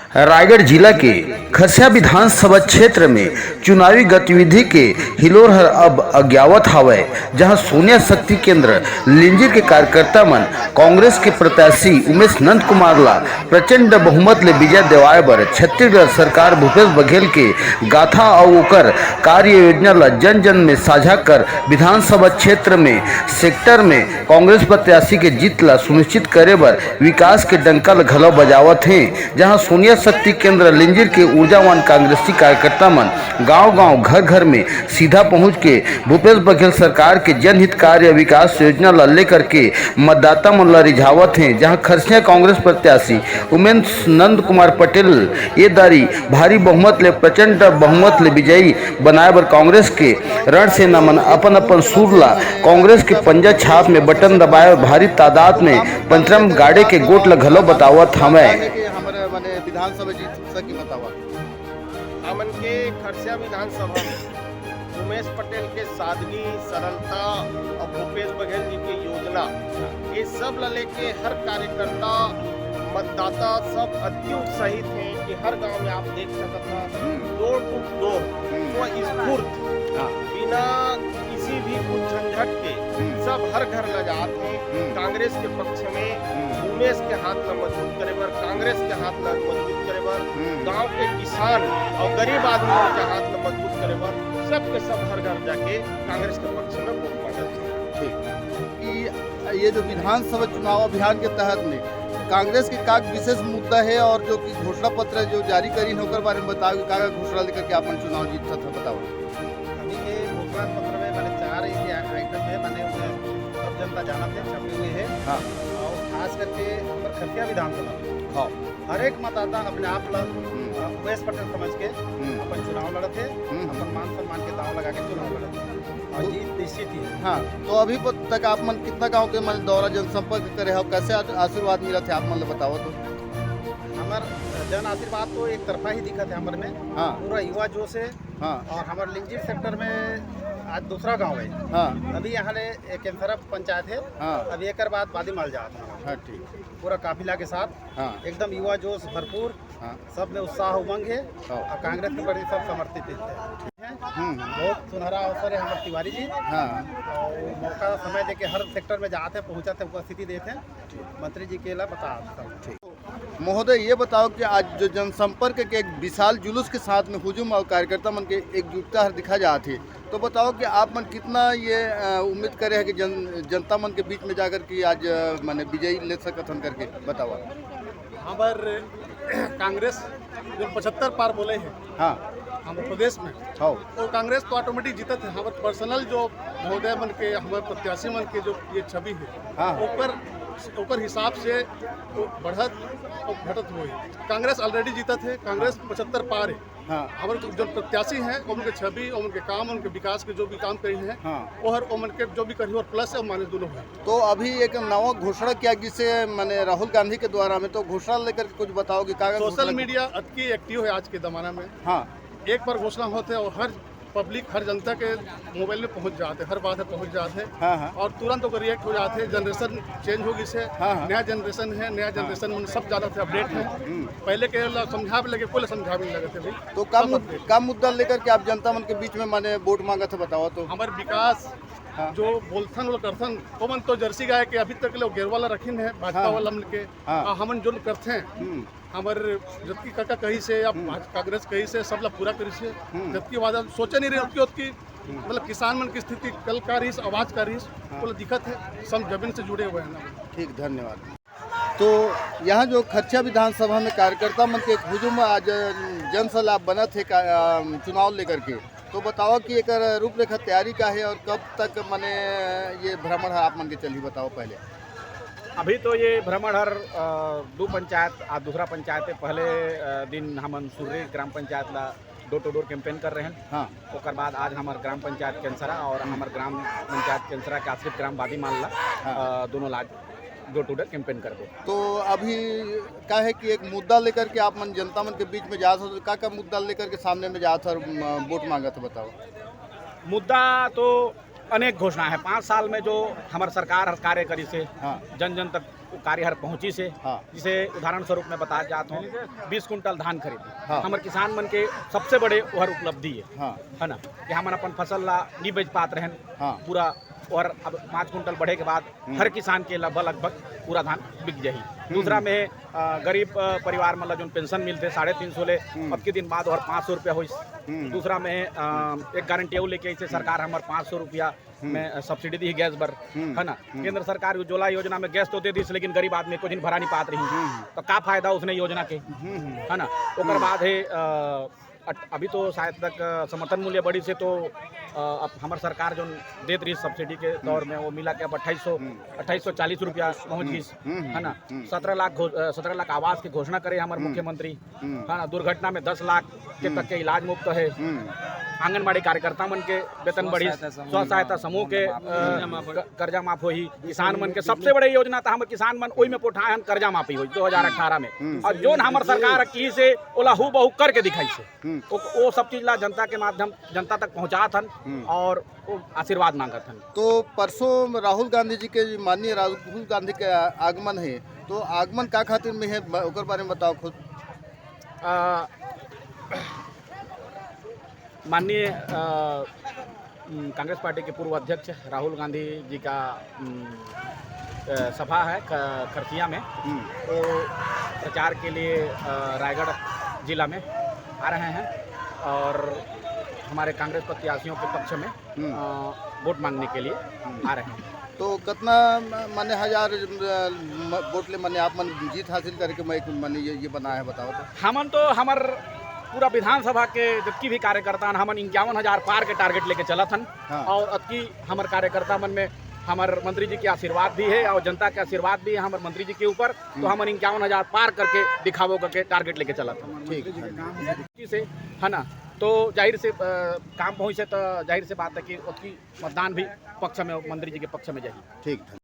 रायगढ़ जिला के खसिया विधानसभा क्षेत्र में चुनावी गतिविधि के हिलोर अब अज्ञावत हवय, जहां सोनिया शक्ति केंद्र लिंजीर के कार्यकर्ता मन कांग्रेस के प्रत्याशी उमेश नंद कुमार ला प्रचंड बहुमत ले विजय दिवाए बर छत्तीसगढ़ सरकार भूपेश बघेल के गाथा और ओकर कार्य योजना ला जन जन में साझा कर विधानसभा क्षेत्र में सेक्टर में कांग्रेस प्रत्याशी के जीत ला सुनिश्चित करे बर विकास के डंका ल घलो बजावत हैं। जहां सोनिया शक्ति केंद्र लिंजीर के ऊर्जावान कांग्रेसी कार्यकर्ता मन गांव-गांव घर-घर में सीधा पहुंच के भूपेश बघेल सरकार के जनहित कार्य विकास योजना ला लेकर के मतदाता मन ला रिझावत हैं। जहां खरसिया कांग्रेस प्रत्याशी उमेश नंद कुमार पटेल ये दारी भारी बहुमत ले प्रचंड बहुमत ले विजयी बनाए बर कांग्रेस के रण सेना मन अपन सुर ला कांग्रेस के पंजा छाप में बटन दबाए भारी तादाद में पंचम गाड़े के गोट ला घलो बतावत हमें। विधानसभा जीत सकी बतावा हमन के खरसिया विधानसभा में उमेश पटेल के सादगी सरलता और भूपेश बघेल जी की योजना ये सब ला लेके हर कार्यकर्ता मतदाता सब अति उत्साहित हैं कि हर गांव में आप देख सकते हैं डोर टू डोर स्फूर्त बिना किसी भी कुछ झंझट के सब हर घर ल जाते हैं। कांग्रेस के पक्ष में उमेश के हाथ ला मजबूत करे बर, कांग्रेस के हाथ ला मजबूत करे बर, गांव के किसान और गरीब आदमी के हाथ ला मजबूत करे बर सब के सब हर घर जाके कांग्रेस के पक्ष में वोट मांगते हैं। ठीक, ये जो विधानसभा चुनाव अभियान के तहत में कांग्रेस के का विशेष मुद्दा है और जो कि घोषणा पत्र जो जारी करी होकर बारे में बताओ, का घोषणा लेकर के अपन चुनाव जीत था बताओ। अभी के घोषणा पत्र में मैंने 4 आइटम है बने हुए सब जनता जाना थे छपे हुए है। हाँ, और खास करके हमारे खरसिया विधानसभा हाँ, हर एक मतदाता अपने आप ला उमेश पटेल समझ के अपन चुनाव लड़ते, अपन मान सम्मान के दाव लगा के चुनाव लड़ते और जीत निश्चित ही है। हाँ, तो अभी तक आप मन कितना गांव के मन दौरा जनसंपर्क करे हो, कैसे आशीर्वाद मिला थे आप मन बताओ तो। हमार जन आशीर्वाद तो एक तरफा ही दिखा थे हमारे में। हाँ, पूरा युवा जोश है। हाँ, और हमारे लिंजीर सेक्टर में आज दूसरा गांव है। हाँ, अभी यहाँ ले केंसरा पंचायत है। हाँ, अभी एक बाद बादीमाल जाता है। हाँ, ठीक, पूरा काफिला के साथ हाँ, एकदम युवा जोश भरपूर, हाँ, सब में उत्साह उमंग है हाँ, और कांग्रेस के प्रति सब समर्पित है। बहुत सुनहरा अवसर है हमारे तिवारी जी। हाँ, और मौका समय दे के हर सेक्टर में जाते पहुँचाते उपस्थिति देते हैं, मंत्री जी के ला बता। महोदय ये बताओ कि आज जो जनसंपर्क के एक विशाल जुलूस के साथ में हुजूम और कार्यकर्ता मन के एकजुटता दिखा जाती है, तो बताओ कि आप मन कितना ये उम्मीद करे है कि जनता मन के बीच में जाकर कि आज माने विजयी ले सकत हन करके बताओ। हमारे कांग्रेस जो 75 पार बोले हैं हाँ, हमारे प्रदेश में, हाँ, तो कांग्रेस तो ऑटोमेटिक जीतत है। हमारे पर्सनल जो महोदय मन के हमारे प्रत्याशी मन के जो ये छवि है, हाँ, ऊपर हिसाब से तो बढ़त और घटत हुई। कांग्रेस ऑलरेडी जीतत है, कांग्रेस 75 पार है। हाँ, हमारे जो प्रत्याशी हैं उनके छवि, उनके काम, उनके विकास के जो भी काम करे हैं, हाँ, वो हर उनके जो भी करी और प्लस और माइनस दोनों है। तो अभी एक नवा घोषणा किया जिसे मैंने राहुल गांधी के द्वारा में, तो घोषणा लेकर कुछ बताओ कि कागज सोशल मीडिया अति एक्टिव है आज के ज़माना में। हाँ, एक बार घोषणा होते हैं और हर पब्लिक, हर जनता के मोबाइल में पहुंच जाते हैं, हर बात है पहुंच जाते हैं। हाँ, हाँ, और तुरंत होकर रिएक्ट हो जाते हैं। जनरेशन चेंज होगी से, हाँ, हाँ, नया जनरेशन है, नया जनरेशन में सब ज़्यादा से अपडेट है। पहले के समझावे लगे, कोई समझावे नहीं लगे थे भाई। तो कम मुद्दा लेकर के आप जनता मन के बीच में माने वोट मांगा था बताओ तो। हमारे विकास हाँ, जो बोलथन वो करथन, वो मन तो जर्सी गाय के अभी तक लोग गेर वाला रखिन है, भाजपा हाँ, वाला मिल के। हाँ, हमन जो करते हैं हमारे जबकि काका कही से या कांग्रेस कही से सब ला पूरा करी से, जबकि वादा सोचे नहीं रहे कि मतलब किसान मन की स्थिति कल का रही, आवाज का रही, तो दिक्कत है, सब जमीन से जुड़े हुए हैं ना। ठीक, धन्यवाद। तो यहाँ जो खरसिया विधानसभा में कार्यकर्ता मन के एक हुजूम आज जनसलाह बना थे चुनाव लेकर के, तो बताओ कि एक रूपरेखा तैयारी का है और कब तक माने ये भ्रमण आप मन के चलिए बताओ पहले। अभी तो ये भ्रमण हर 2 पंचायत आज दूसरा पंचायत है। पहले दिन हम सूर्य ग्राम पंचायत ला डोर टू डोर कैंपेन कर रहे हैं। हाँ, ओकर बाद आज हमारे ग्राम पंचायत केंसरा और हमारे ग्राम पंचायत केंसरा के आश्रित ग्राम बादीमाल ला दोनों ला डोर टू डोर कैंपेन कर दो। तो अभी क्या है कि एक मुद्दा लेकर के आप मन जनता मन के बीच में जा तो का मुद्दा लेकर के सामने में जा था और वोट मांगा था बताओ। मुद्दा तो अनेक घोषणा है। 5 साल में जो हमारे सरकार कार्य करी से हाँ, जन जन तक वो कार्य हर पहुंची से हाँ। जिसे उदाहरण स्वरूप मैं बता जाता हूँ 20 कुंटल धान खरीदी हाँ। हमारे किसान मन के सबसे बड़े वह उपलब्धि हाँ है ना कि हम अपन फसल ला नहीं बेच पात रहन हाँ। पूरा और अब 5 कुंटल बढ़े के बाद हर किसान के लगभग पूरा धान बिक जाही। दूसरा में गरीब परिवार मतलब जो पेंशन मिलते 350 ले अब के दिन बाद और 500 रुपया हो। दूसरा में एक गारंटी लेके ऐसे सरकार हमारे 500 रुपया में सब्सिडी दी गैस पर है ना। केंद्र सरकार उज्ज्वला योजना में गैस तो दे दी लेकिन गरीब आदमी को भरा नहीं पात रही तो का फायदा उसने योजना के है ना। ओकर बाद है अभी तो शायद तक समर्थन मूल्य बढ़ी से तो अब हमारे सरकार जो देत रही सब्सिडी के तौर में वो मिला के अब 2840 रुपया पहुँच गई है ना। 17 लाख आवास की घोषणा करे हमारे मुख्यमंत्री है ना। दुर्घटना में 10 लाख के तक के इलाज मुफ्त है। आंगनबाड़ी कार्यकर्ता मन के वेतन बढ़ी, स्व सहायता समूह के कर्जा माफ हुई। किसान मन के सबसे बड़ी योजना था हमारे किसान मन वही में पोठाए कर्जा माफी हुई 2018 में और जो हमारे सरकार की से ओला हु बहु करके दिखाई से वो सब चीज ला जनता के माध्यम जनता तक पहुँचा थन और वो आशीर्वाद मांगत हन। तो परसों राहुल गांधी जी के माननीय राहुल गांधी के आगमन है तो आगमन का खातिर में है ओकर बारे में बताओ खुद। माननीय कांग्रेस पार्टी के पूर्व अध्यक्ष राहुल गांधी जी का सभा है खरसिया में वो प्रचार के लिए रायगढ़ जिला में आ रहे हैं और हमारे कांग्रेस प्रत्याशियों के पक्ष में वोट मांगने के लिए आ रहे हैं। तो कितना माने हजार वोट ले माने आप मन जीत हासिल करके मैं माने ये बना है बताओ तो। हमन तो हमार पूरा विधानसभा के जितनी भी कार्यकर्ता हमन 51,000 पार के टारगेट लेके चलत हन। हाँ। और अतकी हमारे कार्यकर्ता मन में हमारे मंत्री जी के आशीर्वाद भी है और जनता के आशीर्वाद भी है हमारे मंत्री जी के ऊपर तो हमन 51,000 पार करके दिखावो करके टारगेट लेके चलत हन। ठीक से है ना। तो जाहिर से काम पहुँचे तो जाहिर से बात है कि उसकी मतदान भी पक्ष में मंत्री जी के पक्ष में जाए। ठीक।